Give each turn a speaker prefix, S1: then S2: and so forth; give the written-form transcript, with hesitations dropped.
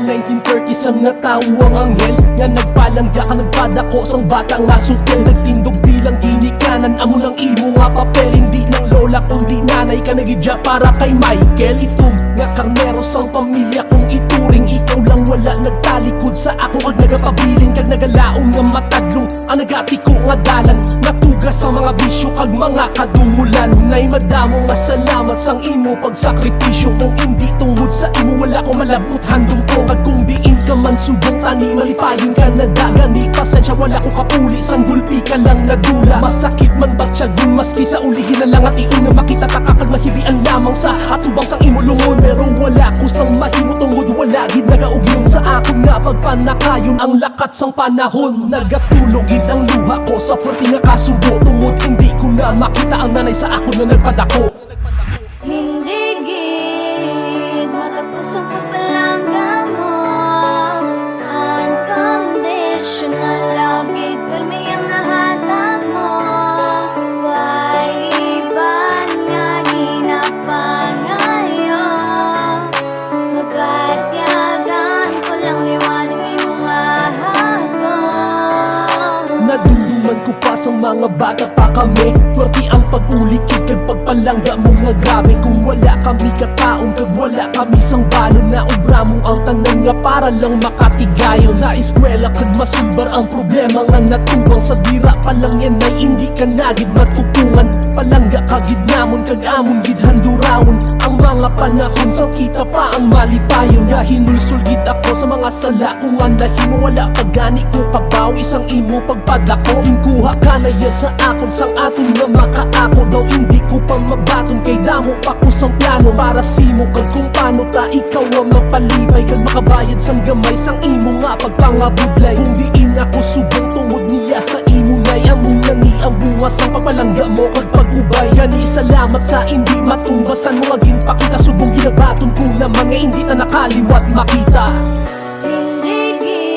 S1: 1930s ang natawo ang anghel nga nagpalangga ka nagpadako sang bata nga sutel. Nagtindog bilang ginikanan amo lang imo nga papel. Hindi lang lola kundi nanay ka nagidya para kay Michael. Itom nga karnero sang pamilya kong ituring. Ikaw lang wala nagtalikod sa ako kag nagapabiling kag nagalaong nga matadlong ang nagatiko nga dalan. Natugas sa mga bisyo kag mga kadumulan. Nay madamo nga salamat sang imo pagsakripisyo. Kung hindi tungod sa imo wala ko malabot handong ko. Kag kung diin ka man subong tani malipayon ka na dagan. Di pasensya wala ko kapuli sang gulpi ka lang nagula. Masakit man batsyagin maski sa ulihin na lang at iyon nga makita takakag mahilian lamang sa atubang sang imo lungon. Pero wala ko sang mahimo tungod wala gid nagaugyon sa akon nga pagpanakayon. Ang lakat sang panahon nagatulog gid ang luha ko sa perti nga kasubo. Tungod hindi ko na makita ang nanay sa akon nga nagpadako.
S2: Hindi gid matapos ang pagpalangga mo. Unconditional love gid permi ang nahatag mo. Waiban nga ginapangayon. Mabatyagan ko lang liwanag imong ahagom.
S1: Naduluman ko pa sa mga bata pa kami. Pwerte ang pag-ulikid kag pagpalangga mo nga grabe. Kung wala kami kataon kag wala kami sang balon. Na obra mo ang tanan nga para lang makatigayon. Sa eskwela kag masulbar ang problema nga natubang. Sa dira pa lang yan ay hindi ka nagid matutungan. Palangga kagid namon kag amon gid handurawon. Ang mga panahon sang kita pa ang malipayon. Nga hinulsul gid ako sa mga sala kung nga nahimo wala pagani ko kabawi sang imo pagpadako. Inkuha ka na ya sa akon sang aton nga makaako. Daw hindi ko pa mabaton kay damo pa ko sang plano para simo kag kung paano ta ikaw nga mapalibay kag makabayad sang gamay sang imo nga pagpangabudlay. Kung diin ako subang tungod niya sa imo nay among nani ang bunga sang papalangga mo kag pag-ubay. Gani salamat sa hindi matumbasan mo aging pakita subong ginabaton ko na mga hindi na nakaliwat makita.
S2: Hindi gid